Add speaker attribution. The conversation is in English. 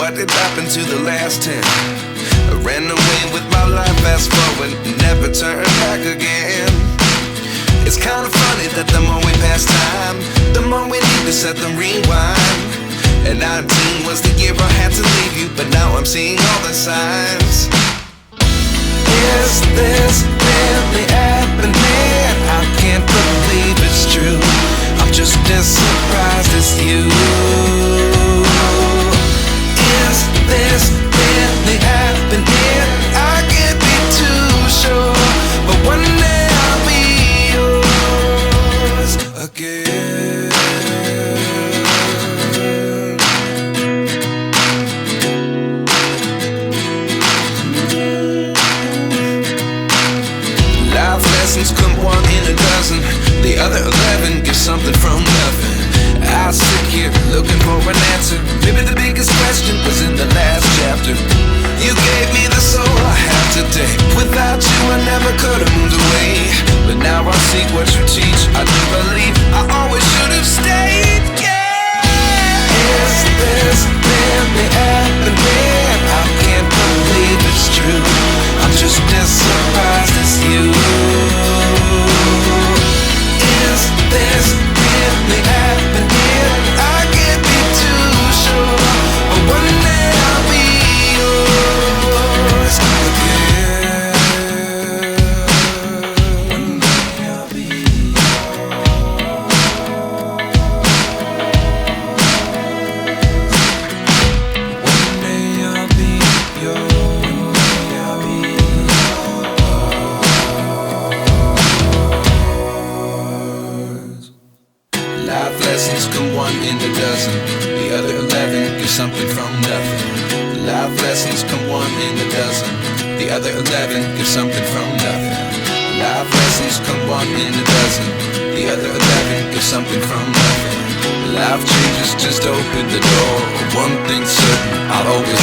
Speaker 1: what did happen to the last 10? I ran away with my life, fast forward, never turn back again. It's kind of funny that the more we pass time, the more we need to set the rewind. And 19 was the year I had to leave you, but now I'm seeing all the signs. Is this really happening? I can't believe it's true. I'm just as surprised as you. Is this really happening? I can't be too sure, but one day I'll be yours again. Life lessons come one in a dozen. The other 11 give something from nothing. I sit here looking for an answer. Maybe the biggest question was in the last chapter. You gave me the soul I have today. Without you I never could have moved away. But now I see what you teach. I do believe I always should have stayed. Yeah. Is this really happening? I can't believe it's true. I'm just as surprised as you. Is this really happening? I can't be too sure, but one day I'll be yours again. One day I'll be yours. One day I'll be yours. Life lessons come one in a dozen. The other 11 give something from nothing. Life lessons come one in a dozen. The other 11 give something from nothing. Life lessons come one in a dozen. The other 11 give something from nothing. Life changes just open the door. One thing's certain, I'll always